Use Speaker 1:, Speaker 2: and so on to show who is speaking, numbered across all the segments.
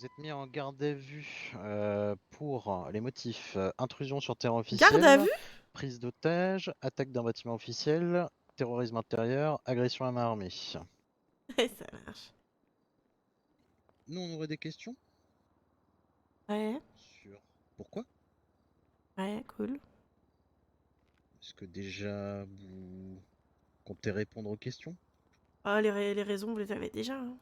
Speaker 1: Vous êtes mis en garde à vue pour les motifs intrusion sur terrain
Speaker 2: Garde à
Speaker 1: officiel,
Speaker 2: vue?
Speaker 1: prise d'otage, attaque d'un bâtiment officiel, terrorisme intérieur, agression à main armée.
Speaker 2: Ouais, ça marche.
Speaker 1: Nous, on aurait des questions
Speaker 2: Ouais,
Speaker 1: sur pourquoi.
Speaker 2: ouais, cool.
Speaker 1: Est-ce que déjà vous comptez répondre aux questions?
Speaker 2: Ah, les raisons, vous les avez déjà, hein.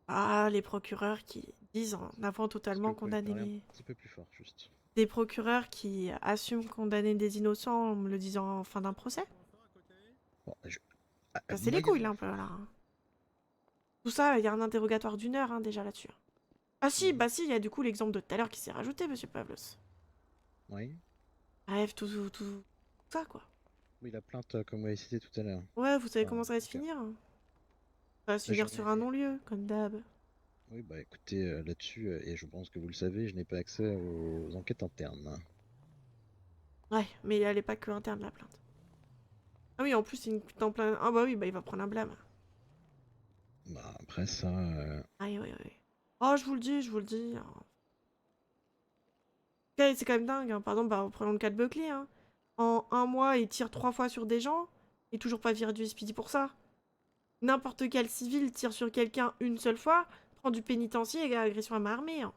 Speaker 2: Ah, les procureurs qui disent en avant
Speaker 1: Est-ce que
Speaker 2: totalement
Speaker 1: vous pouvez
Speaker 2: condamner
Speaker 1: parler un
Speaker 2: les...
Speaker 1: petit peu plus fort, juste?
Speaker 2: Des procureurs qui assument condamner des innocents en me le disant en fin d'un procès.
Speaker 1: Bon,
Speaker 2: Ça, c'est les couilles,
Speaker 1: moyen.
Speaker 2: là, un peu, là, hein. Tout ça, il y a un interrogatoire d'1 heure, hein, déjà, là-dessus. Ah si,
Speaker 1: Mhm.
Speaker 2: bah si, il y a du coup l'exemple de tout à l'heure qui s'est rajouté, monsieur Pavlos.
Speaker 1: Oui.
Speaker 2: Bref, tout ça, quoi.
Speaker 1: Oui, la plainte, comme vous l'avez cité tout à l'heure.
Speaker 2: Ouais, vous savez
Speaker 1: Enfin,
Speaker 2: comment ça va se
Speaker 1: ok.
Speaker 2: finir, hein. Ça va se
Speaker 1: Bah,
Speaker 2: finir sur un non-lieu, comme d'hab.
Speaker 1: Oui, bah écoutez, là-dessus, et je pense que vous le savez, je n'ai pas accès aux enquêtes internes.
Speaker 2: Ouais, mais elle est pas que interne, la plainte. Ah oui, en plus, c'est une en plein... Ah bah oui, bah il va prendre un blâme.
Speaker 1: Bah, après ça,
Speaker 2: Ah oui, oui, oui. Oh, je vous le dis, je vous le dis, hein. Ok, c'est quand même dingue, hein. Par exemple, bah, prenons le cas de Buckley, hein. En 1 mois, il tire 3 fois sur des gens, et toujours pas viré du SPD pour ça. N'importe quel civil tire sur quelqu'un une seule fois, prend du pénitencier et agression à main armée, hein.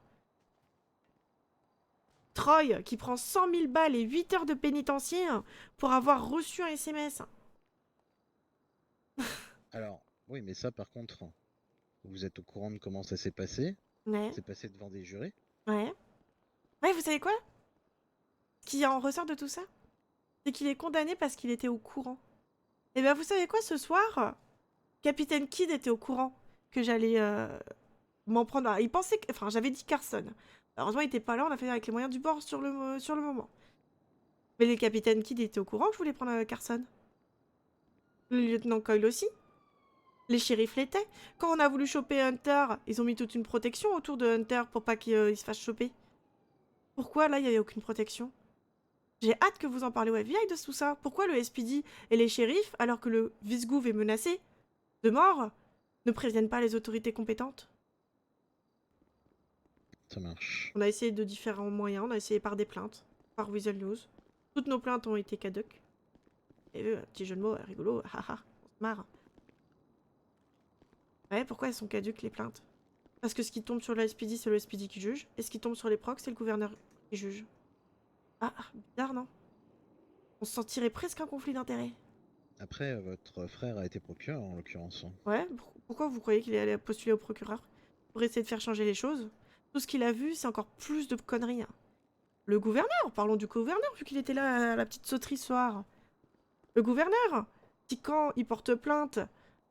Speaker 2: Troy, qui prend 100 000 balles et 8 heures de pénitencier hein, pour avoir reçu un SMS.
Speaker 1: alors, oui, mais ça, par contre, vous êtes au courant de comment ça s'est passé?
Speaker 2: Ouais,
Speaker 1: C'est passé devant des jurés?
Speaker 2: ouais. Ouais, vous savez quoi? Ce qui en ressort de tout ça, c'est qu'il est condamné parce qu'il était au courant. Et ben, vous savez quoi, ce soir, Capitaine Kidd était au courant que j'allais m'en prendre. Il pensait que. Enfin, j'avais dit Carson. Heureusement, il était pas là, on a fait avec les moyens du bord sur le moment. Mais le Capitaine Kidd était au courant que je voulais prendre Carson. Le lieutenant Coyle aussi. Les shérifs l'étaient. Quand on a voulu choper Hunter, ils ont mis toute une protection autour de Hunter pour pas qu'il se fasse choper. Pourquoi là, il n'y avait aucune protection? J'ai hâte que vous en parliez au FBI de tout ça. Pourquoi le SPD et les shérifs, alors que le vice-gouv est menacé de mort, ne préviennent pas les autorités compétentes?
Speaker 1: Ça marche.
Speaker 2: On a essayé de différents moyens, on a essayé par des plaintes, par Weasel News. Toutes nos plaintes ont été caduques. Et eux, petit jeu de mots rigolo, haha, on se marre. Ouais, pourquoi elles sont caduques les plaintes? Parce que ce qui tombe sur le SPD, c'est le SPD qui juge, et ce qui tombe sur les procs, c'est le gouverneur qui juge. Ah, bizarre, non? On se sentirait presque un conflit d'intérêts.
Speaker 1: Après, votre frère a été procureur, en l'occurrence.
Speaker 2: Ouais, pourquoi vous croyez qu'il est allé postuler au procureur? Pour essayer de faire changer les choses? Tout ce qu'il a vu, c'est encore plus de conneries, hein. Le gouverneur, parlons du gouverneur, vu qu'il était là à la petite sauterie ce soir. Le gouverneur, qui quand il porte plainte,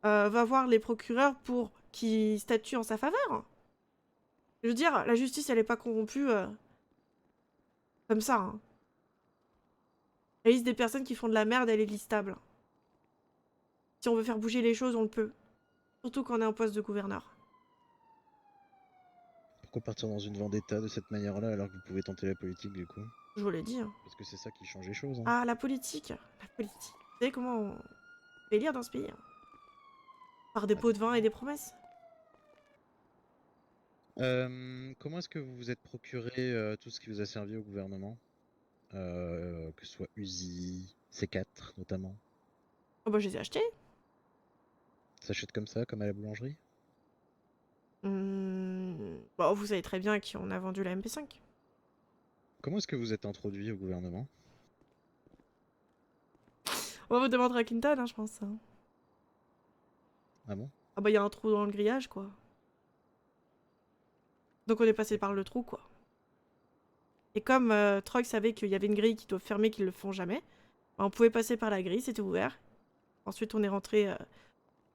Speaker 2: va voir les procureurs pour qu'ils statuent en sa faveur. Je veux dire, la justice, elle est pas corrompue comme ça, hein. La liste des personnes qui font de la merde, elle est listable. Si on veut faire bouger les choses, on le peut. Surtout quand on est en poste de gouverneur.
Speaker 1: Pourquoi partir dans une vendetta de cette manière-là alors que vous pouvez tenter la politique, du coup?
Speaker 2: Je vous l'ai dit, hein.
Speaker 1: Parce que c'est ça qui change les choses, hein.
Speaker 2: Ah, la politique. La politique. Vous savez comment on fait lire dans ce pays, hein? Par des
Speaker 1: Ah,
Speaker 2: pots de vin et des promesses.
Speaker 1: comment est-ce que vous vous êtes procuré tout ce qui vous a servi au gouvernement? Que ce soit Uzi, C4 notamment.
Speaker 2: Oh bah, je les ai achetés.
Speaker 1: Ça s'achète comme ça, comme à la boulangerie?
Speaker 2: Bah, vous savez très bien à qui on a vendu la MP5.
Speaker 1: Comment est-ce que vous êtes introduit au gouvernement?
Speaker 2: On va vous demander à Clinton, hein, je pense, hein.
Speaker 1: Ah bon?
Speaker 2: Ah bah, il y a un trou dans le grillage, quoi. Donc on est passé par le trou, quoi. Et comme Troy savait qu'il y avait une grille qui doit fermer, qu'ils le font jamais, bah, on pouvait passer par la grille, c'était ouvert. Ensuite, on est rentré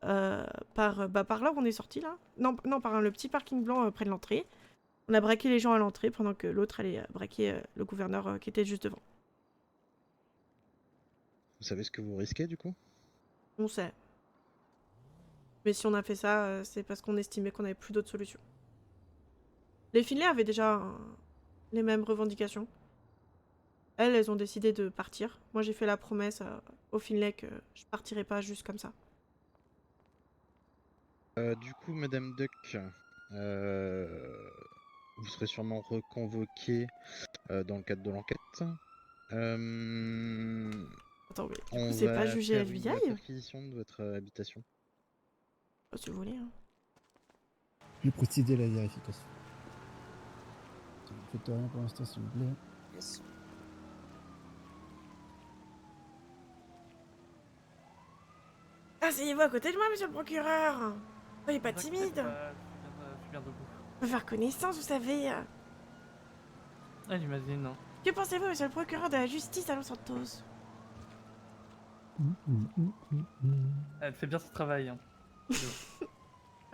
Speaker 2: par là où on est sorti, là. Non, non, par le petit parking blanc près de l'entrée. On a braqué les gens à l'entrée pendant que l'autre allait braquer le gouverneur qui était juste devant.
Speaker 1: Vous savez ce que vous risquez, du coup?
Speaker 2: On sait. Mais si on a fait ça, c'est parce qu'on estimait qu'on avait plus d'autres solutions. Les Finlay avaient déjà les mêmes revendications. Elles ont décidé de partir. Moi, j'ai fait la promesse aux Finlay que je partirais pas juste comme ça.
Speaker 1: Du coup, Madame Duck, euh, vous serez sûrement reconvoqué dans le cadre de l'enquête.
Speaker 2: Attends, mais du coup,
Speaker 1: On
Speaker 2: c'est pas
Speaker 1: va
Speaker 2: jugé à
Speaker 1: faire une
Speaker 2: FBI?
Speaker 1: perquisition de votre habitation.
Speaker 2: Si vous voulez. Hein.
Speaker 3: Je vais procéder à la vérification. Ne faites rien pour l'instant, s'il vous plaît.
Speaker 4: Yes.
Speaker 2: Asseyez-vous à côté de moi, monsieur le procureur. Soyez pas timide.
Speaker 5: Je suis bien debout.
Speaker 2: On peut faire connaissance, vous savez.
Speaker 5: Ah, j'imagine, non.
Speaker 2: Que pensez-vous, monsieur le procureur de la justice à Los Santos?
Speaker 5: Elle fait bien son travail. Hein.
Speaker 2: Je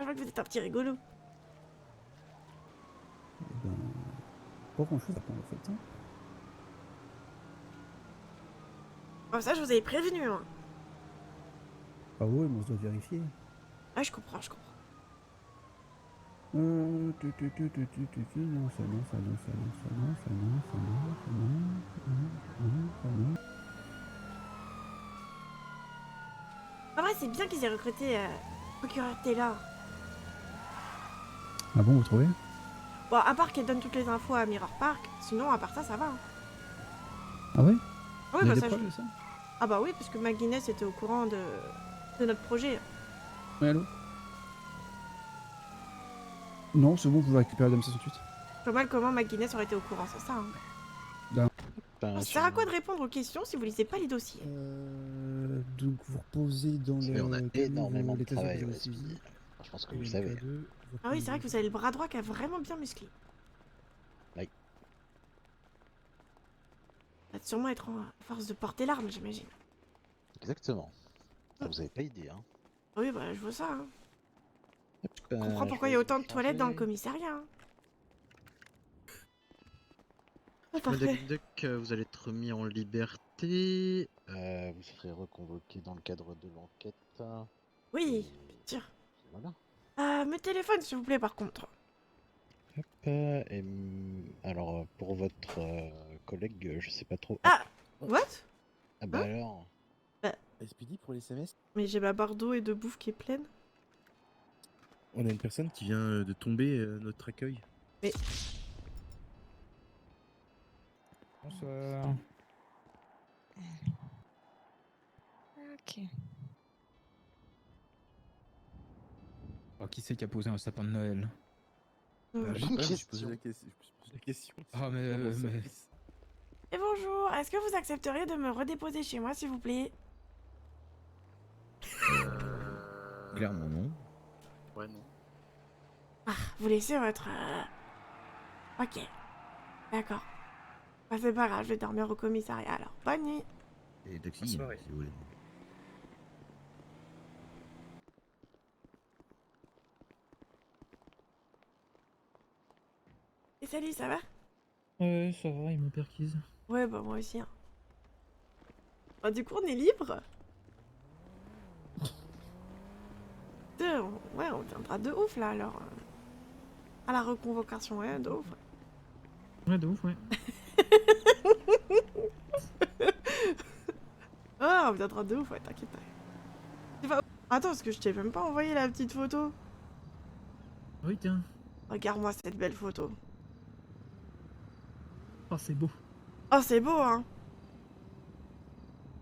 Speaker 2: vois que vous êtes un petit rigolo.
Speaker 3: Eh ben, pas grand-chose à prendre en fait. Hein.
Speaker 2: Comme ça, je vous avais prévenu. Hein.
Speaker 3: Ah ouais, mais on se doit vérifier.
Speaker 2: Ah, je comprends, je comprends.
Speaker 3: Non, ça non, ça non, ça non, ça non, ça non, ça non, ça non, ça non, ça non.
Speaker 2: En vrai, c'est bien qu'ils aient recruté procureur Taylor.
Speaker 3: Ah bon, vous trouvez?
Speaker 2: Bon, à part qu'elle donne toutes les infos à Mirror Park, sinon, à part ça, ça va. Hein.
Speaker 3: Ah ouais?
Speaker 2: Ah,
Speaker 3: Il
Speaker 2: ouais,
Speaker 3: y a
Speaker 2: bah
Speaker 3: des
Speaker 2: ça,
Speaker 3: preuves de ça?
Speaker 2: ah bah oui, parce que McGuinness était au courant de notre projet.
Speaker 3: Oui, allô? Non, c'est bon, vous pouvez récupérer Dame 68.
Speaker 2: Je vois mal comment McGuinness aurait été au courant, c'est ça. Hein.
Speaker 1: Enfin,
Speaker 2: Ça sert à quoi de répondre aux questions si vous lisez pas les dossiers?
Speaker 3: Donc vous reposez dans
Speaker 1: mais on a
Speaker 3: le
Speaker 1: énormément de
Speaker 3: les tasses
Speaker 1: travail
Speaker 3: que
Speaker 1: au
Speaker 3: vous avez
Speaker 1: SPI.
Speaker 3: suivies.
Speaker 1: Je pense que vous
Speaker 3: Et
Speaker 1: le
Speaker 3: le
Speaker 1: savez.
Speaker 3: K2,
Speaker 2: Ah oui, c'est vrai que vous avez le bras droit qui a vraiment bien musclé.
Speaker 1: Oui.
Speaker 2: Ça va sûrement être en force de porter l'arme, j'imagine.
Speaker 1: Exactement. Ah, vous avez pas idée, hein.
Speaker 2: Ah oui, bah je vois ça. Hein.
Speaker 1: Hop,
Speaker 2: Je comprends
Speaker 1: je
Speaker 2: pourquoi
Speaker 1: vais
Speaker 2: il y a
Speaker 1: vous
Speaker 2: autant de toilettes dans le
Speaker 1: changer.
Speaker 2: commissariat. Hein. Ah,
Speaker 1: Le
Speaker 2: parfait.
Speaker 1: Duck, vous allez être mis en liberté. Vous serez reconvoqué dans le cadre de l'enquête.
Speaker 2: Oui,
Speaker 1: Et
Speaker 2: bien sûr.
Speaker 1: voilà.
Speaker 2: Me téléphone, s'il vous plaît, par contre.
Speaker 1: Hop, alors, pour votre collègue, je sais pas trop.
Speaker 2: Ah, what?
Speaker 1: Ah bah
Speaker 2: hein
Speaker 1: alors.
Speaker 4: SPD pour les SMS.
Speaker 2: Mais j'ai ma barre d'eau et de bouffe qui est pleine.
Speaker 4: On a une personne qui vient de tomber notre accueil.
Speaker 2: Mais...
Speaker 6: Bonsoir.
Speaker 7: Ok.
Speaker 6: Oh, qui c'est qui a posé un sapin de Noël?
Speaker 4: Bah, je sais
Speaker 1: Bonne
Speaker 4: pas, je
Speaker 1: question.
Speaker 4: pose la question.
Speaker 6: Ah, mais,
Speaker 4: Dans mon
Speaker 6: mais-
Speaker 4: service.
Speaker 2: Et bonjour, est-ce que vous accepteriez de me redéposer chez moi, s'il vous plaît?
Speaker 1: Clairement non.
Speaker 4: Ouais, non.
Speaker 2: Ah, vous laissez votre... Ok. D'accord. Bah, c'est pas grave, je vais dormir au commissariat, alors. Bonne nuit.
Speaker 8: Et taxi,
Speaker 4: Bonne soirée.
Speaker 8: si vous voulez.
Speaker 2: Et salut, ça va?
Speaker 6: Ouais, ça va, ils m'ont perquise.
Speaker 2: Ouais, bah moi aussi. Hein. Bah, du coup, on est libre. Ouais, on tiendra de ouf, là, alors. À la reconvocation, ouais, de ouf.
Speaker 6: Ouais, de ouf, ouais.
Speaker 2: Ah, on viendra de ouf, ouais, t'inquiète pas. Tu vas... Attends, parce que je t'ai même pas envoyé la petite photo.
Speaker 6: Oui, tiens.
Speaker 2: Regarde-moi cette belle photo.
Speaker 6: Oh, c'est beau.
Speaker 2: Oh, c'est beau, hein.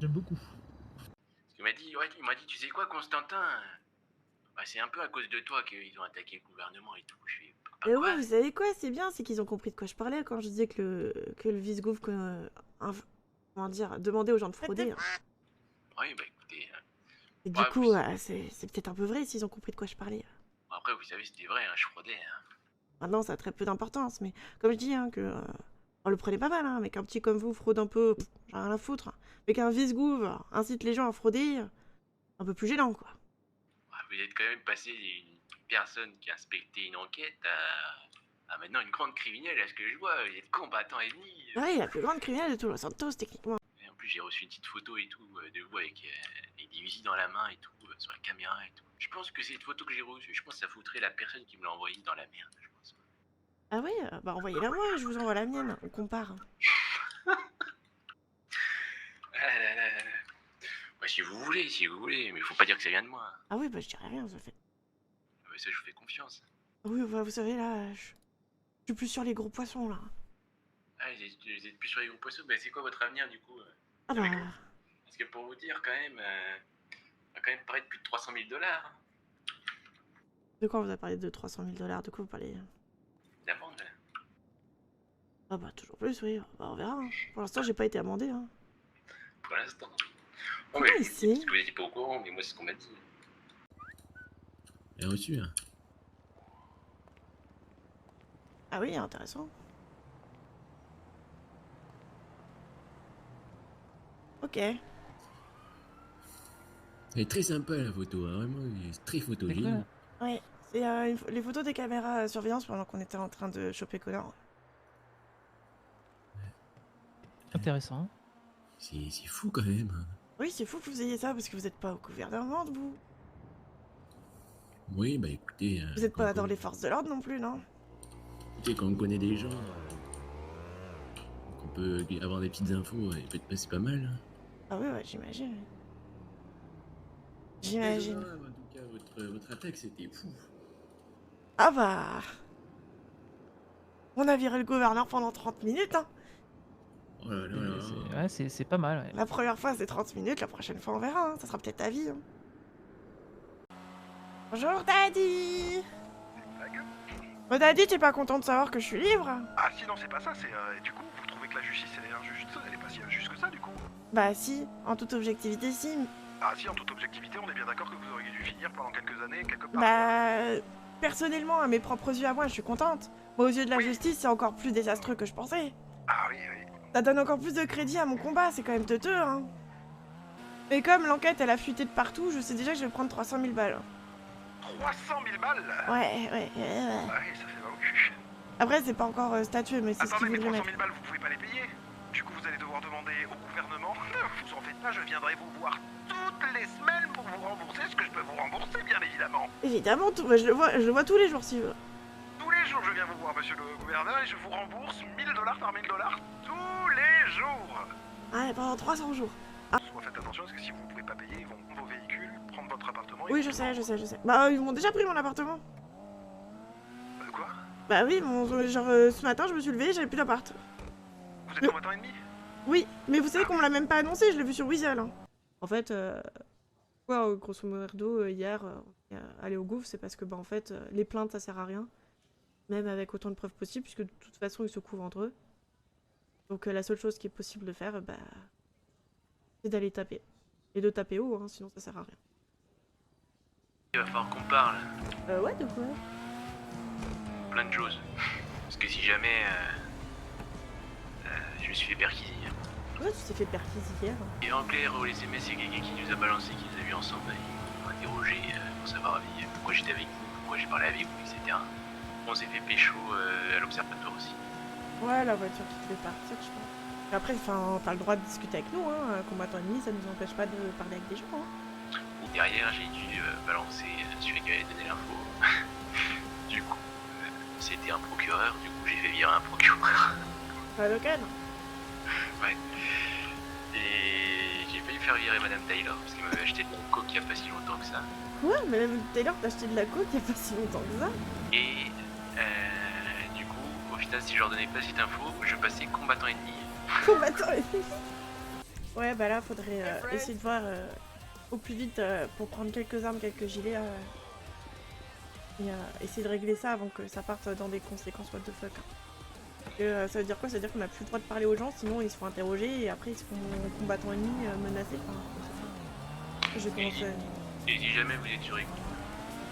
Speaker 6: J'aime beaucoup.
Speaker 9: Il m'a dit, tu sais quoi, Constantin? Bah, c'est un peu à cause de toi qu'ils ont attaqué le gouvernement et tout. Je fais,
Speaker 2: Et
Speaker 9: quoi?
Speaker 2: ouais, vous savez quoi, c'est bien, c'est qu'ils ont compris de quoi je parlais quand je disais que le vice-gouv, comment dire, demandait aux gens de frauder. Hein.
Speaker 9: Oui, bah écoutez,
Speaker 2: Et du
Speaker 9: ouais,
Speaker 2: coup,
Speaker 9: vous-
Speaker 2: c'est peut-être un peu vrai s'ils ont compris de quoi je parlais.
Speaker 9: après, vous savez, c'était vrai, hein, je fraudais. Hein.
Speaker 2: Maintenant, ça a très peu d'importance, mais comme je dis, hein, que on le prenait pas mal, hein, mais qu'un petit comme vous fraude un peu, j'ai rien à foutre. Hein. Mais qu'un vice-gouv incite les gens à frauder, un peu plus gênant, quoi.
Speaker 9: Ouais, vous êtes quand même passé d'une personne qui inspectait une enquête à maintenant une grande criminelle, à ce que je vois. Vous êtes combattant ennemi.
Speaker 2: Ouais, la plus grande criminelle de tout Los Santos, techniquement.
Speaker 9: Et en plus, j'ai reçu une petite photo et tout de vous avec des fusils dans la main et tout, sur la caméra et tout. Je pense que cette photo que j'ai reçue, je pense que ça foutrait la personne qui me l'a envoyée dans la merde, je pense.
Speaker 2: Ah ouais, bah envoyez-la moi, je vous envoie la mienne, on compare.
Speaker 9: Ah là là là là. Ouais, si vous voulez, mais faut pas dire que ça vient de moi.
Speaker 2: Ah oui, bah je dirais rien, ça fait.
Speaker 9: Ah, mais ça, je vous fais confiance.
Speaker 2: Oui, bah vous savez, là, Je suis plus sur les gros poissons là.
Speaker 9: Ah, vous êtes plus sur les gros poissons. Bah, c'est quoi votre avenir du coup
Speaker 2: Ah bah.
Speaker 9: Parce que pour vous dire, quand même, on va quand même parler de plus de 300 000 dollars.
Speaker 2: De quoi on vous a parlé de 300 000 $? De quoi vous parlez?
Speaker 9: D'amende.
Speaker 2: Ah bah toujours plus, oui. Bah, on verra. Hein. Pour l'instant, j'ai pas été amendé. Hein.
Speaker 9: Pour l'instant.
Speaker 2: Comment
Speaker 9: mais
Speaker 2: il sait?
Speaker 9: parce que vous n'étiez pas au courant, mais moi c'est ce qu'on m'a dit.
Speaker 4: Bien reçu, hein.
Speaker 2: Ah oui, intéressant. Ok.
Speaker 4: Elle est très sympa la photo, hein, vraiment, elle est très photogène.
Speaker 2: Ouais, c'est les photos des caméras surveillance pendant qu'on était en train de choper Connor.
Speaker 6: Intéressant.
Speaker 4: C'est fou quand même. Hein.
Speaker 2: Oui, c'est fou que vous ayez ça parce que vous êtes pas au gouvernement, vous.
Speaker 4: Oui, bah écoutez...
Speaker 2: Vous êtes pas dans les forces de l'ordre non plus, non?
Speaker 4: Écoutez, quand on connaît des gens, qu'on peut avoir des petites infos, c'est pas mal. Hein.
Speaker 2: Ah oui, ouais, j'imagine. J'imagine.
Speaker 4: En tout cas, votre attaque, c'était fou.
Speaker 2: Ah bah... On a viré le gouverneur pendant 30 minutes, hein.
Speaker 4: Oh là là là.
Speaker 6: Ouais, c'est pas mal. Ouais.
Speaker 2: La première fois, c'est 30 minutes, la prochaine fois, on verra, hein. Ça sera peut-être ta vie, hein. Bonjour, Daddy. Oh, Daddy, t'es pas content de savoir que je suis libre?
Speaker 8: Ah si, non, c'est pas ça, c'est... du coup, vous trouvez que la justice, elle est injuste? Elle est pas si injuste que ça, du coup?
Speaker 2: Bah si, en toute objectivité, si.
Speaker 8: Ah si, en toute objectivité, on est bien d'accord que vous auriez dû finir pendant quelques années, quelque part.
Speaker 2: Bah... Personnellement, à mes propres yeux à moi, je suis contente. Moi, aux yeux de la
Speaker 8: Oui.
Speaker 2: justice, c'est encore plus désastreux que je pensais.
Speaker 8: Ah oui, oui.
Speaker 2: Ça donne encore plus de crédit à mon combat, c'est quand même teuteux, hein. Mais comme l'enquête, elle a fuité de partout, je sais déjà que je vais prendre 300 000 balles.
Speaker 8: 300 000 balles?
Speaker 2: Ouais.
Speaker 8: Ah oui, ça fait mal au cul.
Speaker 2: Après, c'est pas encore statué, mais c'est ce
Speaker 8: Attendez,
Speaker 2: qu'ils
Speaker 8: mais
Speaker 2: voulaient
Speaker 8: 300
Speaker 2: mettre.
Speaker 8: 000 balles, vous pouvez pas les payer? Du coup, vous allez devoir demander au gouvernement. Vous en faites pas, je viendrai vous voir toutes les semaines pour vous rembourser ce que je peux vous rembourser, bien évidemment.
Speaker 2: Évidemment, bah, je le vois tous les jours, si vous.
Speaker 8: Tous les jours, je viens vous voir, monsieur le gouverneur, et je vous rembourse 1000 $ par 1000 $. Tous les jours.
Speaker 2: Ouais, pendant 300 jours.
Speaker 8: Soit faites attention, parce que si vous pouvez pas payer, ils vont prendre vos véhicules, prendre votre appartement... et
Speaker 2: Oui,
Speaker 8: vous-
Speaker 2: je sais. Bah, ils m'ont déjà pris mon appartement.
Speaker 8: Quoi?
Speaker 2: Bah oui, genre, ce matin, je me suis levée, j'avais plus d'appart.
Speaker 8: Vous êtes
Speaker 2: Le-
Speaker 8: combattant ennemi?
Speaker 2: Oui, mais vous savez qu'on me l'a même pas annoncé, je l'ai vu sur Weasel. Hein. En fait, grosso modo, hier, on est allé au gouffre, c'est parce que, bah, en fait, les plaintes, ça sert à rien. Même avec autant de preuves possibles, puisque de toute façon, ils se couvrent entre eux. Donc, la seule chose qui est possible de faire, bah, c'est d'aller taper. Et de taper haut, hein, sinon ça sert à rien.
Speaker 9: Il va falloir qu'on parle.
Speaker 2: Ouais, de quoi?
Speaker 9: Plein de choses. Parce que si jamais je me suis fait perquisir.
Speaker 2: Ouais, tu t'es fait perquise hier.
Speaker 9: Et en clair, au SMS, il y a quelqu'un qui nous a balancé, qui nous a vus ensemble. Ils m'ont interrogé pour savoir pourquoi j'étais avec vous, pourquoi j'ai parlé avec vous, etc. On s'est fait pécho à l'observatoire aussi.
Speaker 2: Ouais, la voiture qui te fait partir, je pense. Et après, enfin, t'as le droit de discuter avec nous, hein. Combattant ennemi, ça nous empêche pas de parler avec des gens, hein.
Speaker 9: Ou derrière, j'ai dû balancer celui qui avait donné l'info. Du coup, c'était un procureur, du coup j'ai fait virer un procureur.
Speaker 2: Pas lequel?
Speaker 9: Ouais. Et j'ai failli faire virer Madame Taylor, parce qu'elle m'avait acheté de la coke il y a pas si longtemps que ça.
Speaker 2: Quoi? Mais même Taylor, t'as acheté de la coke il y a pas si longtemps que ça?
Speaker 9: Et du coup, au final, si je leur donnais pas cette info, je passais combattant ennemi.
Speaker 2: Combattant ennemi. Ouais, bah là, faudrait essayer de voir au plus vite pour prendre quelques armes, quelques gilets. Et essayer de régler ça avant que ça parte dans des conséquences what the fuck. Parce que, ça veut dire quoi? Ça veut dire qu'on n'a plus le droit de parler aux gens, sinon ils se font interroger et après ils se font combattants ennemis menacés. Enfin, je commence à...
Speaker 9: Et si jamais vous êtes sur écoute,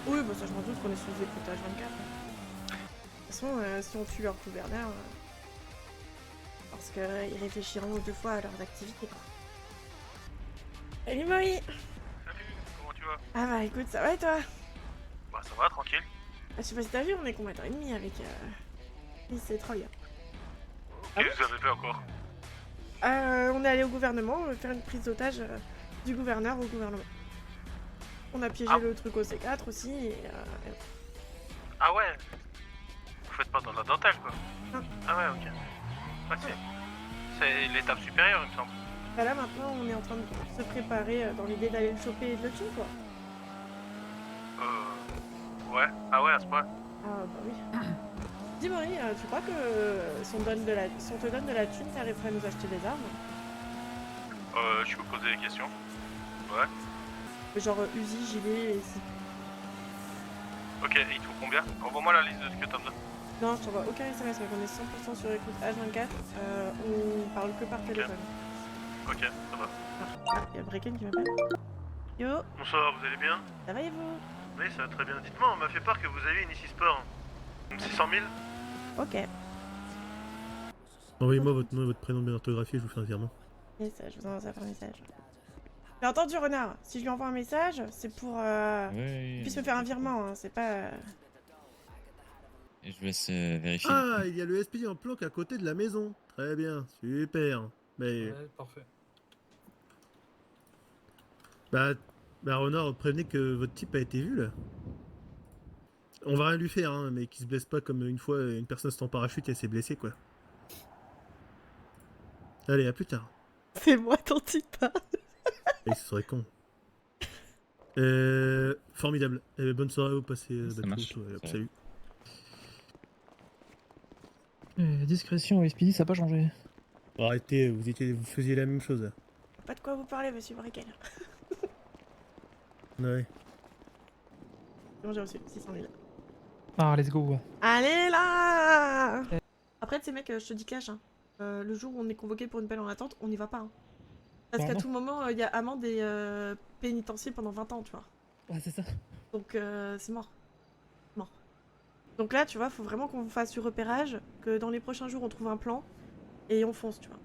Speaker 2: Oui, bah ça je m'en doute qu'on est sous écoutage 24. De toute façon, si on tue leur gouverneur, parce qu'ils réfléchiront 2 fois à leurs activités. Quoi. Salut Moï!
Speaker 8: Salut, comment tu vas?
Speaker 2: Ah bah écoute, ça va et toi?
Speaker 8: Bah ça va, tranquille.
Speaker 2: Ah, je sais pas si t'as vu, on est combattant ennemi avec Miss et Troy.
Speaker 8: Qu'est-ce que vous avez fait encore?
Speaker 2: On est allé au gouvernement faire une prise d'otage du gouverneur au gouvernement. On a piégé le truc au C4 aussi et
Speaker 8: Ah ouais? Vous faites pas dans la dentelle, quoi?
Speaker 2: Non.
Speaker 8: Ah ouais, ok. Ok. C'est l'étape supérieure, il me semble.
Speaker 2: bah là maintenant on est en train de se préparer dans l'idée d'aller le choper et de le tuer quoi.
Speaker 8: Ouais. Ah ouais, à ce point.
Speaker 2: Ah bah oui. Dis-Marie, tu crois que si on te donne de la thune, t'arriverais à nous acheter des armes?
Speaker 8: Je peux poser des questions. Ouais.
Speaker 2: Genre Uzi, gilet et si.
Speaker 8: Ok, et il te faut combien? Envoie-moi la liste de ce que t'as besoin.
Speaker 2: Non, je t'envoie aucun SMS, mais on est 100% sur écoute H24. On parle que par téléphone.
Speaker 8: Ok, ça va.
Speaker 2: Ah, il y a Brecken qui m'appelle. Yo,
Speaker 8: Bonsoir, vous allez bien?
Speaker 2: ça va et vous?
Speaker 8: Oui, ça va très bien. Dites-moi, on m'a fait part que vous aviez une ici sport. 600 000?
Speaker 2: Ok.
Speaker 4: Envoyez-moi votre nom et votre prénom bien orthographié, je vous fais un virement.
Speaker 2: Message, je vous envoie ça par message. J'ai entendu Renard, si je lui envoie un message, c'est pour qu'il puisse me faire un virement, hein, c'est pas...
Speaker 10: Et je vous laisse vérifier.
Speaker 4: Ah, il y a le SPI en planque à côté de la maison. Très bien, super. Mais...
Speaker 5: Ouais, parfait.
Speaker 4: Bah, Renard, prévenez que votre type a été vu, là. On va rien lui faire, hein, mais qu'il se blesse pas comme une fois une personne s'est en parachute et elle s'est blessée, quoi. Allez, à plus tard.
Speaker 2: C'est moi ton type, hein.
Speaker 4: Et ce serait con. Formidable. Bonne soirée, vous passez.
Speaker 10: marche.
Speaker 4: Salut.
Speaker 6: Discrétion au SPD, ça n'a pas changé.
Speaker 4: Arrêtez, vous faisiez la même chose.
Speaker 2: Pas de quoi vous parler, monsieur Brecken.
Speaker 4: Ouais.
Speaker 2: C'est bon, j'ai reçu 600 000.
Speaker 6: Ah, let's go.
Speaker 2: Allez là. Après, tu sais mec, je te dis cash, hein. Le jour où on est convoqué pour une peine en attente, on n'y va pas. Hein. Parce qu'à
Speaker 6: Pardon
Speaker 2: tout moment, il y a amende et pénitencier pendant 20 ans, tu vois.
Speaker 6: Ouais, c'est ça.
Speaker 2: Donc c'est mort. Mort. Donc là, tu vois, faut vraiment qu'on fasse du repérage, que dans les prochains jours, on trouve un plan et on fonce, tu vois.